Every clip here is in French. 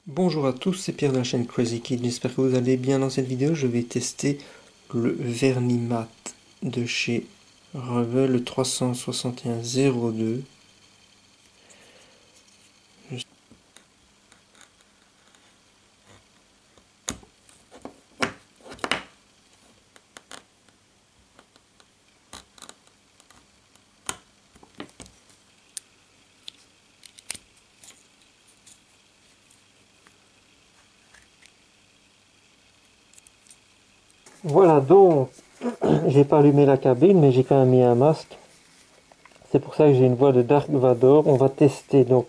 Bonjour à tous, c'est Pierre de la chaîne Crazy Kid, j'espère que vous allez bien. Dans cette vidéo, je vais tester le vernis mat de chez Revel, le 36102. Voilà donc, j'ai pas allumé la cabine, mais j'ai quand même mis un masque. C'est pour ça que j'ai une voix de Dark Vador. On va tester donc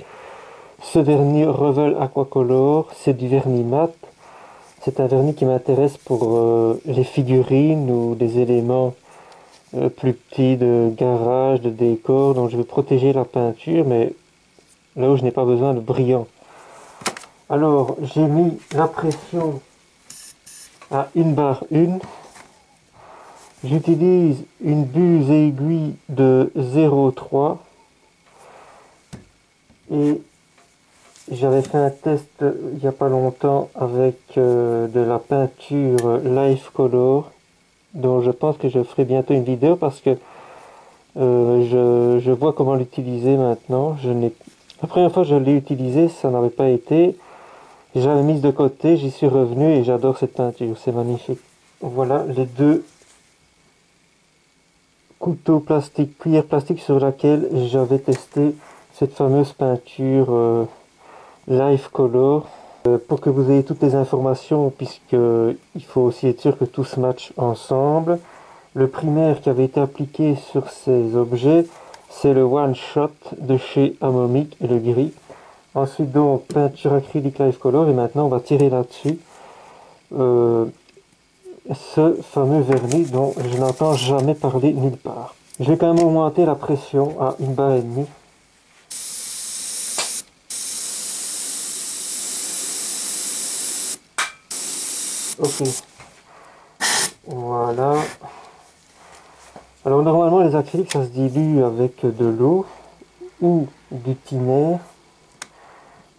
ce vernis Revel Aquacolor, c'est du vernis mat. C'est un vernis qui m'intéresse pour les figurines ou des éléments plus petits de garage, de décor. Donc je vais protéger la peinture, mais là où je n'ai pas besoin de brillant. Alors, j'ai mis la pression à 1 bar 1. J'utilise une buse aiguille de 0,3 et j'avais fait un test il n'y a pas longtemps avec de la peinture Life Color, dont je pense que je ferai bientôt une vidéo parce que je vois comment l'utiliser maintenant. La première fois que je l'ai utilisé, ça n'avait pas été. J'avais mis de côté, j'y suis revenu et j'adore cette peinture, c'est magnifique. Voilà les deux couteaux plastique, cuillère plastique sur laquelle j'avais testé cette fameuse peinture Life Color. Pour que vous ayez toutes les informations, puisque il faut aussi être sûr que tout se matche ensemble. Le primaire qui avait été appliqué sur ces objets, c'est le One Shot de chez Amomic, et le gris. Ensuite donc peinture acrylique Life Color, et maintenant on va tirer là-dessus ce fameux vernis dont je n'entends jamais parler nulle part. Je vais quand même augmenter la pression à 1 bar et demi. Ok, voilà. Alors normalement les acryliques ça se dilue avec de l'eau ou du tinaire.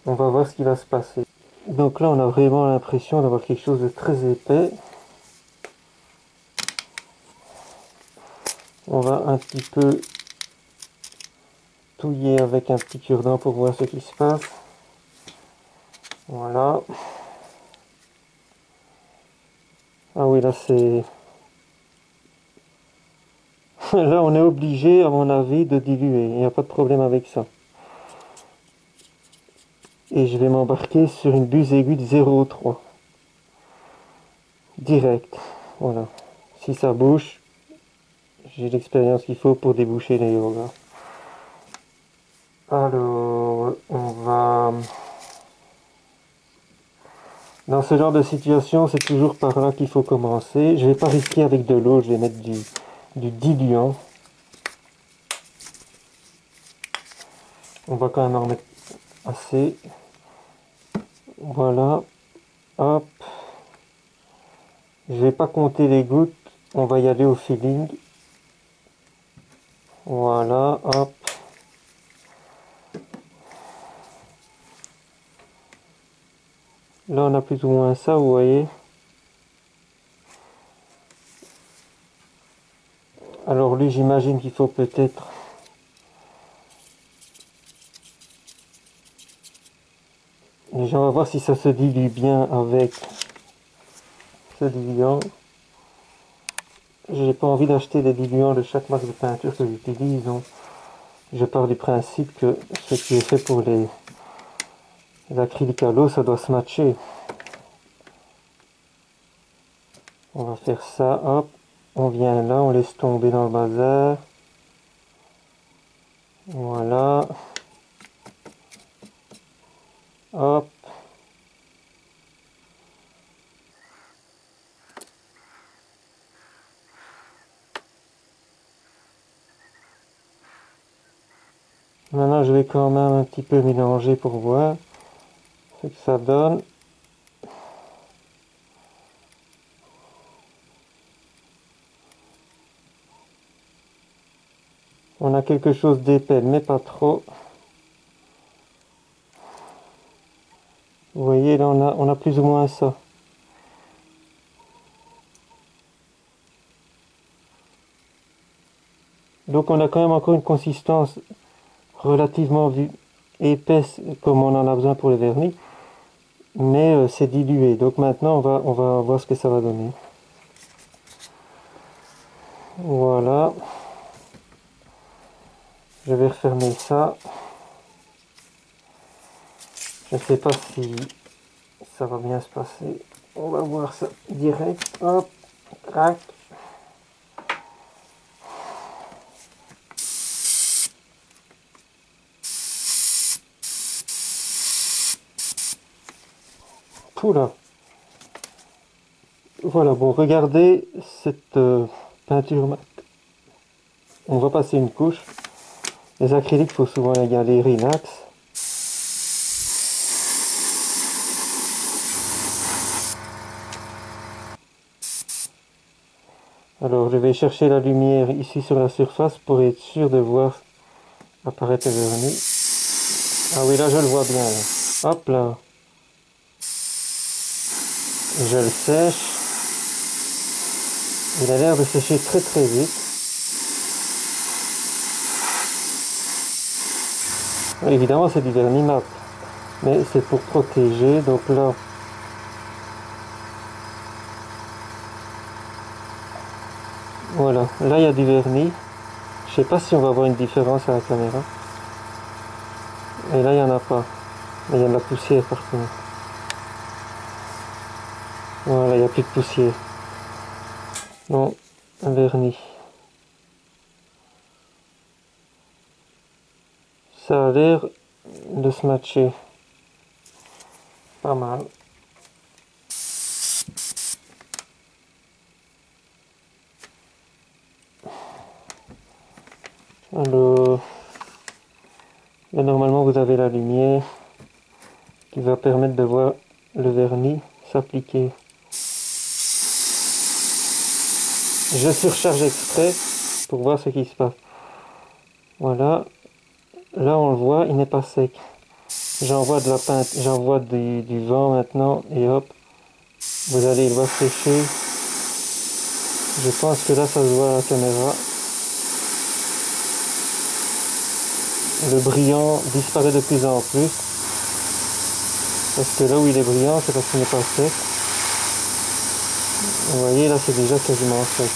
On va voir ce qui va se passer. Donc là on a vraiment l'impression d'avoir quelque chose de très épais. On va un petit peu touiller avec un petit cure-dent pour voir ce qui se passe. Voilà. Ah oui, là c'est... Là on est obligé, à mon avis, de diluer. Il n'y a pas de problème avec ça. Et je vais m'embarquer sur une buse aiguë de 0,3. Direct. Voilà. Si ça bouche, j'ai l'expérience qu'il faut pour déboucher les yogas. Alors, on va... Dans ce genre de situation, c'est toujours par là qu'il faut commencer. Je vais pas risquer avec de l'eau, je vais mettre du diluant. On va quand même en mettre assez. Voilà. Hop. Je vais pas compter les gouttes. On va y aller au feeling. Voilà. Hop. Là, on a plus ou moins ça, vous voyez. Alors lui, j'imagine qu'il faut peut-être... Déjà, on va voir si ça se dilue bien avec ce diluant. J'ai pas envie d'acheter des diluants de chaque marque de peinture que j'utilise. Donc je pars du principe que ce qui est fait pour les acryliques à l'eau, ça doit se matcher. On va faire ça, hop. On vient là, on laisse tomber dans le bazar. Voilà. Hop. Maintenant, je vais quand même un petit peu mélanger pour voir ce que ça donne. On a quelque chose d'épais, mais pas trop. Vous voyez, là on a plus ou moins ça. Donc on a quand même encore une consistance relativement épaisse comme on en a besoin pour le vernis, mais c'est dilué. Donc maintenant on va voir ce que ça va donner. Voilà, je vais refermer ça. Je ne sais pas si ça va bien se passer. On va voir ça direct. Hop, crac. Oula. Voilà, bon, regardez cette peinture mat. On va passer une couche. Les acryliques, il faut souvent égaler Rinax. Alors, je vais chercher la lumière ici sur la surface pour être sûr de voir apparaître le vernis. Ah oui, là, je le vois bien. Là. Hop là. Je le sèche. Il a l'air de sécher très très vite. Évidemment, c'est du vernis mat. Mais c'est pour protéger. Donc là, voilà. Là, il y a du vernis. Je sais pas si on va voir une différence à la caméra. Et là, il n'y en a pas. Il y a de la poussière par contre. Voilà, il n'y a plus de poussière. Non, un vernis. Ça a l'air de se matcher. Pas mal. Alors, là, normalement, vous avez la lumière qui va permettre de voir le vernis s'appliquer. Je surcharge exprès pour voir ce qui se passe. Voilà. Là, on le voit, il n'est pas sec. J'envoie de la peinture, j'envoie du vent maintenant et hop, vous allez le voir sécher. Je pense que là, ça se voit à la caméra. Le brillant disparaît de plus en plus. Parce que là où il est brillant, c'est parce qu'il n'est pas sec. Vous voyez, là, c'est déjà quasiment sec.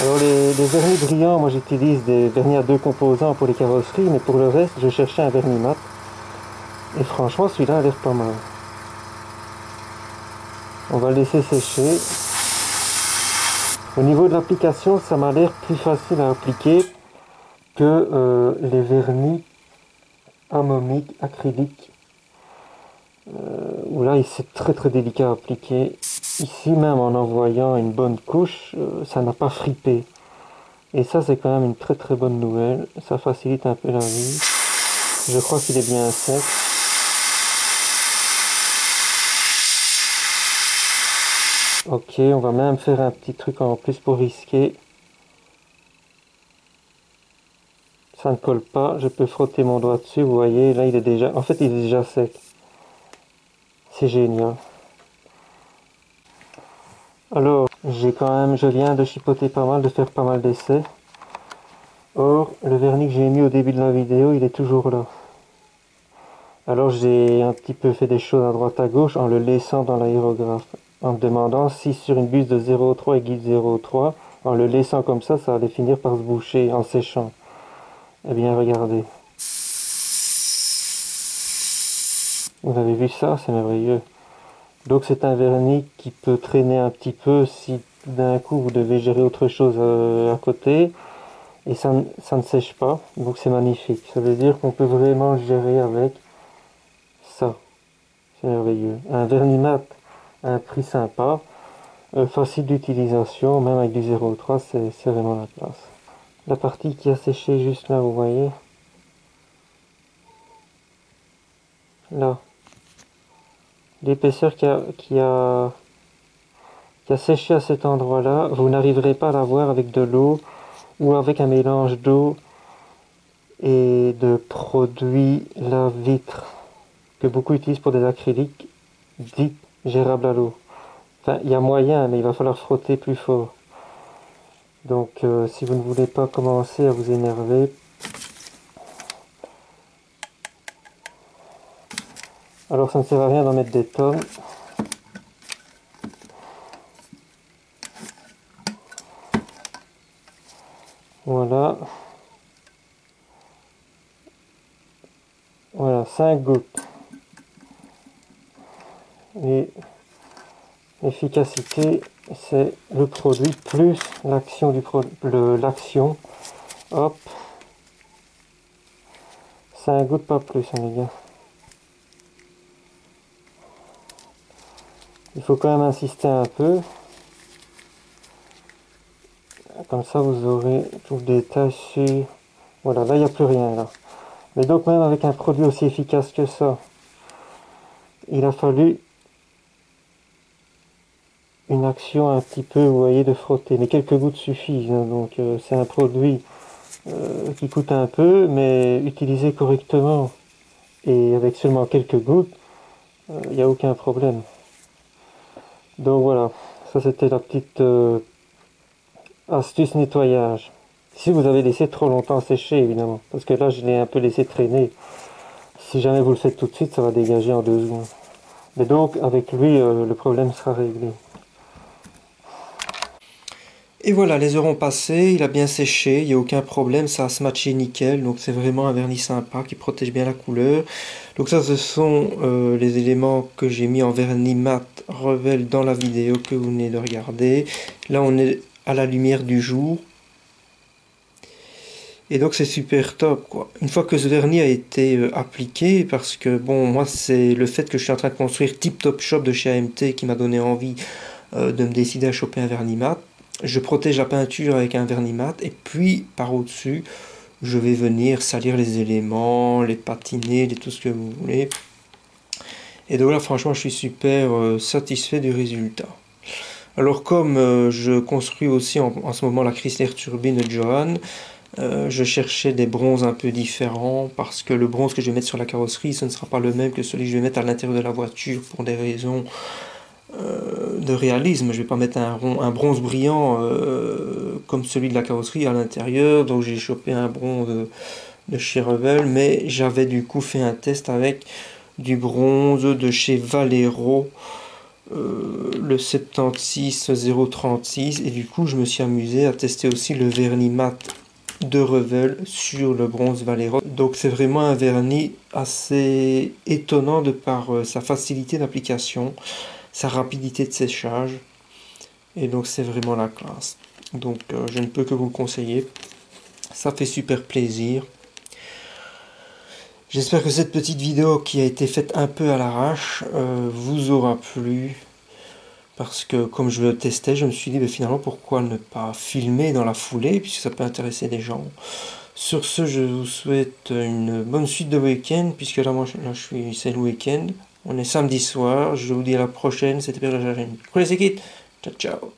Alors les vernis brillants, moi j'utilise des vernis à 2 composants pour les carrosseries, mais pour le reste, je cherchais un vernis mat. Et franchement, celui-là a l'air pas mal. On va le laisser sécher. Au niveau de l'application, ça m'a l'air plus facile à appliquer que les vernis amomiques, acryliques. Où là, c'est très très délicat à appliquer. Ici, même en envoyant une bonne couche, ça n'a pas fripé. Et ça, c'est quand même une très très bonne nouvelle. Ça facilite un peu la vie. Je crois qu'il est bien sec. Ok, on va même faire un petit truc en plus pour risquer. Ça ne colle pas. Je peux frotter mon doigt dessus. Vous voyez, là, il est déjà... En fait, il est déjà sec. C'est génial. Alors, je viens de chipoter pas mal, de faire pas mal d'essais. Or, le vernis que j'ai mis au début de la vidéo, il est toujours là. Alors j'ai un petit peu fait des choses à droite à gauche en le laissant dans l'aérographe. En me demandant si sur une buse de 0,3 et guide 0,3, en le laissant comme ça allait finir par se boucher en séchant. Eh bien regardez. Vous avez vu ça? C'est merveilleux. Donc c'est un vernis qui peut traîner un petit peu si d'un coup vous devez gérer autre chose à côté. Et ça ne sèche pas. Donc c'est magnifique. Ça veut dire qu'on peut vraiment gérer avec ça. C'est merveilleux. Un vernis mat à un prix sympa. Facile d'utilisation, même avec du 0,3, c'est vraiment la classe. La partie qui a séché juste là, vous voyez. Là. L'épaisseur qui a séché à cet endroit-là, vous n'arriverez pas à la voir avec de l'eau ou avec un mélange d'eau et de produits lave-vitre que beaucoup utilisent pour des acryliques dits gérables à l'eau. Enfin, il y a moyen, mais il va falloir frotter plus fort. Donc, si vous ne voulez pas commencer à vous énerver, alors ça ne sert à rien d'en mettre des tonnes. Voilà. Voilà, 5 gouttes. Et l'efficacité, c'est le produit plus l'action du produit. L'action. Hop. 5 gouttes, pas plus, hein, les gars. Il faut quand même insister un peu. Comme ça, vous aurez tout le détail sur... Voilà, là, il n'y a plus rien, là. Mais donc, même avec un produit aussi efficace que ça, il a fallu une action un petit peu, vous voyez, de frotter. Mais quelques gouttes suffisent, hein. Donc, c'est un produit qui coûte un peu, mais utilisé correctement et avec seulement quelques gouttes, il n'y a aucun problème. Donc voilà, ça c'était la petite astuce nettoyage. Si vous avez laissé trop longtemps sécher, évidemment, parce que là je l'ai un peu laissé traîner. Si jamais vous le faites tout de suite, ça va dégager en 2 secondes. Mais donc avec lui, le problème sera réglé. Et voilà, les heures ont passé, il a bien séché, il n'y a aucun problème, ça a se matché nickel, donc c'est vraiment un vernis sympa qui protège bien la couleur. Donc ça, ce sont les éléments que j'ai mis en vernis mat Revell dans la vidéo que vous venez de regarder. Là, on est à la lumière du jour. Et donc c'est super top, quoi. Une fois que ce vernis a été appliqué, parce que bon, moi c'est le fait que je suis en train de construire Tip Top Shop de chez AMT qui m'a donné envie de me décider à choper un vernis mat. Je protège la peinture avec un vernis mat et puis par au-dessus, je vais venir salir les éléments, les patiner, tout ce que vous voulez. Et donc là, franchement, je suis super satisfait du résultat. Alors comme je construis aussi en ce moment la Chrysler Turbine de Johan, je cherchais des bronzes un peu différents parce que le bronze que je vais mettre sur la carrosserie, ce ne sera pas le même que celui que je vais mettre à l'intérieur de la voiture pour des raisons de réalisme. Je vais pas mettre un bronze brillant comme celui de la carrosserie à l'intérieur. Donc j'ai chopé un bronze de chez Revell, mais j'avais du coup fait un test avec du bronze de chez Valero, le 76036, et du coup je me suis amusé à tester aussi le vernis mat de Revell sur le bronze Valero. Donc c'est vraiment un vernis assez étonnant de par sa facilité d'application, sa rapidité de séchage, et donc c'est vraiment la classe. Donc je ne peux que vous le conseiller, ça fait super plaisir. J'espère que cette petite vidéo qui a été faite un peu à l'arrache vous aura plu, parce que comme je le testais, je me suis dit mais finalement pourquoi ne pas filmer dans la foulée puisque ça peut intéresser des gens. Sur ce, je vous souhaite une bonne suite de week-end, puisque là, c'est le week-end. On est samedi soir. Je vous dis à la prochaine. C'était Pierre de la chaîne. Crazy Kid. Ciao, ciao.